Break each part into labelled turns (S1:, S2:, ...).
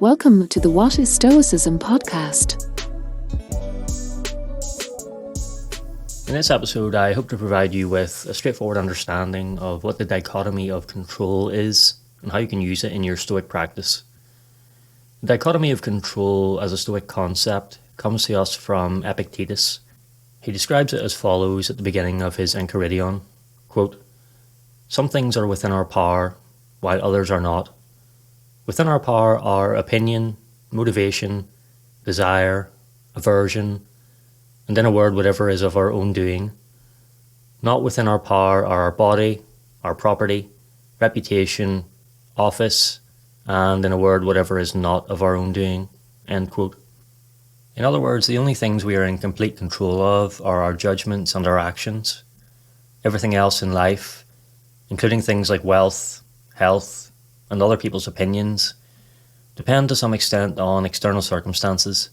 S1: Welcome to the What is Stoicism podcast.
S2: In this episode, I hope to provide you with a straightforward understanding of what the dichotomy of control is and how you can use it in your Stoic practice. The dichotomy of control as a Stoic concept comes to us from Epictetus. He describes it as follows at the beginning of his Enchiridion, quote, "Some things are within our power, while others are not. Within our power are opinion, motivation, desire, aversion, and in a word, whatever is of our own doing. Not within our power are our body, our property, reputation, office, and in a word, whatever is not of our own doing." End quote. In other words, the only things we are in complete control of are our judgments and our actions. Everything else in life, including things like wealth, health, and other people's opinions, depend to some extent on external circumstances.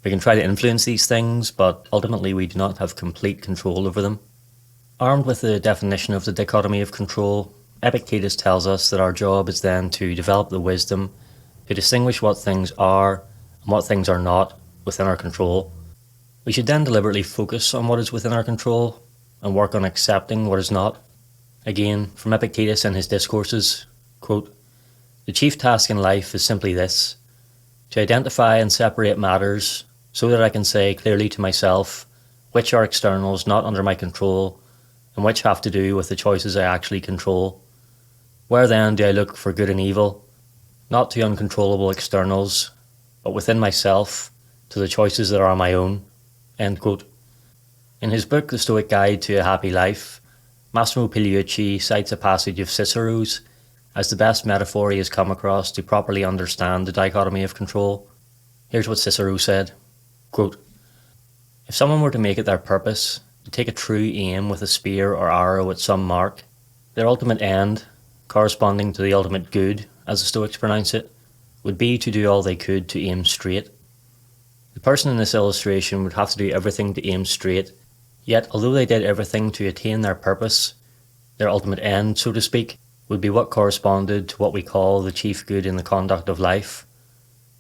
S2: We can try to influence these things, but ultimately we do not have complete control over them. Armed with the definition of the dichotomy of control, Epictetus tells us that our job is then to develop the wisdom to distinguish what things are and what things are not within our control. We should then deliberately focus on what is within our control and work on accepting what is not. Again, from Epictetus and his discourses, quote, "The chief task in life is simply this, to identify and separate matters so that I can say clearly to myself which are externals not under my control and which have to do with the choices I actually control. Where then do I look for good and evil? Not to uncontrollable externals, but within myself, to the choices that are my own." End quote. In his book, The Stoic Guide to a Happy Life, Massimo Pigliucci cites a passage of Cicero's as the best metaphor he has come across to properly understand the dichotomy of control. Here's what Cicero said, quote, "If someone were to make it their purpose to take a true aim with a spear or arrow at some mark, their ultimate end, corresponding to the ultimate good, as the Stoics pronounce it, would be to do all they could to aim straight. The person in this illustration would have to do everything to aim straight, yet although they did everything to attain their purpose, their ultimate end, so to speak, would be what corresponded to what we call the chief good in the conduct of life,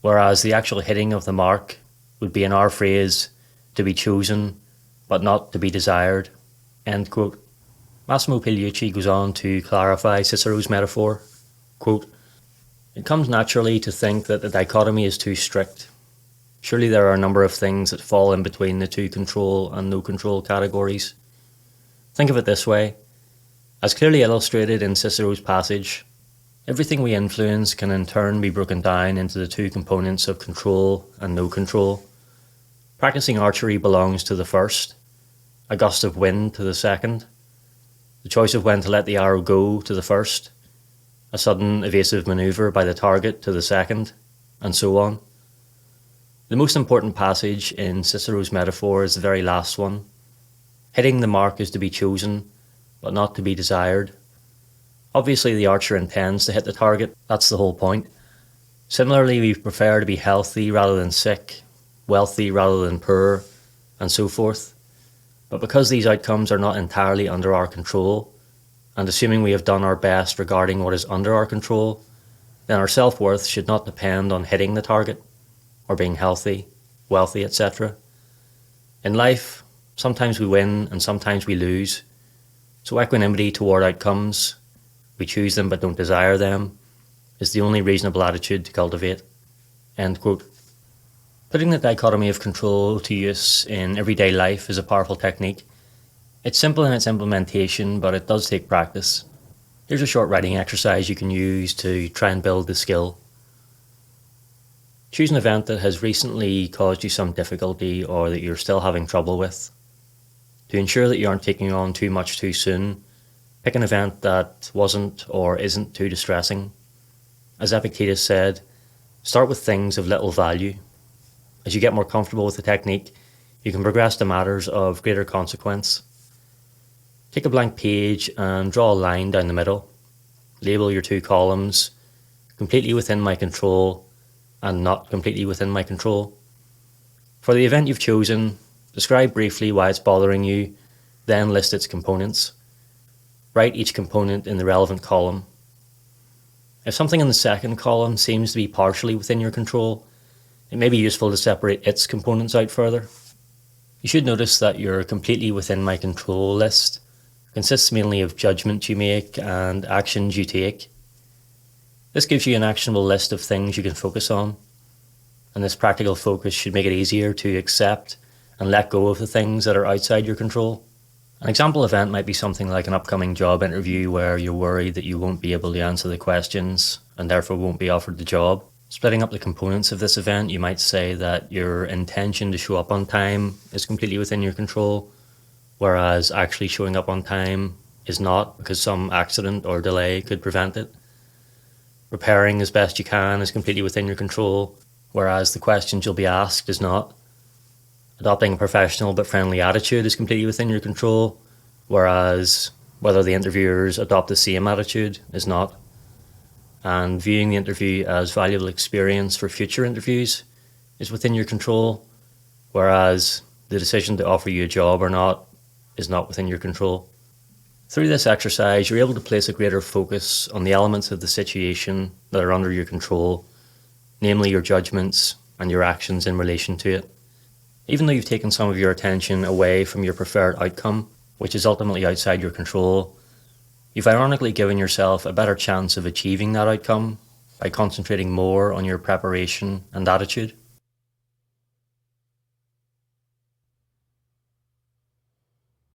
S2: whereas the actual hitting of the mark would be, in our phrase, to be chosen, but not to be desired." End quote. Massimo Pigliucci goes on to clarify Cicero's metaphor, quote, "It comes naturally to think that the dichotomy is too strict. Surely there are a number of things that fall in between the two control and no control categories. Think of it this way. As clearly illustrated in Cicero's passage, everything we influence can in turn be broken down into the two components of control and no control. Practicing archery belongs to the first, a gust of wind to the second, the choice of when to let the arrow go to the first, a sudden evasive manoeuvre by the target to the second, and so on. The most important passage in Cicero's metaphor is the very last one. Hitting the mark is to be chosen, but not to be desired. Obviously the archer intends to hit the target, that's the whole point. Similarly, we prefer to be healthy rather than sick, wealthy rather than poor, and so forth. But because these outcomes are not entirely under our control, and assuming we have done our best regarding what is under our control, then our self-worth should not depend on hitting the target, or being healthy, wealthy, etc. In life, sometimes we win and sometimes we lose, so equanimity toward outcomes, we choose them but don't desire them, is the only reasonable attitude to cultivate." End quote. Putting the dichotomy of control to use in everyday life is a powerful technique. It's simple in its implementation, but it does take practice. Here's a short writing exercise you can use to try and build the skill. Choose an event that has recently caused you some difficulty or that you're still having trouble with. To ensure that you aren't taking on too much too soon, pick an event that wasn't or isn't too distressing. As Epictetus said, start with things of little value. As you get more comfortable with the technique, you can progress to matters of greater consequence. Take a blank page and draw a line down the middle. Label your two columns, completely within my control and not completely within my control. For the event you've chosen, describe briefly why it's bothering you, then list its components. Write each component in the relevant column. If something in the second column seems to be partially within your control, it may be useful to separate its components out further. You should notice that your completely within my control list consists mainly of judgments you make and actions you take. This gives you an actionable list of things you can focus on, and this practical focus should make it easier to accept and let go of the things that are outside your control. An example event might be something like an upcoming job interview where you're worried that you won't be able to answer the questions and therefore won't be offered the job. Splitting up the components of this event, you might say that your intention to show up on time is completely within your control, whereas actually showing up on time is not, because some accident or delay could prevent it. Preparing as best you can is completely within your control, whereas the questions you'll be asked is not. Adopting a professional but friendly attitude is completely within your control, whereas whether the interviewers adopt the same attitude is not. And viewing the interview as valuable experience for future interviews is within your control, whereas the decision to offer you a job or not is not within your control. Through this exercise, you're able to place a greater focus on the elements of the situation that are under your control, namely your judgments and your actions in relation to it. Even though you've taken some of your attention away from your preferred outcome, which is ultimately outside your control, you've ironically given yourself a better chance of achieving that outcome by concentrating more on your preparation and attitude.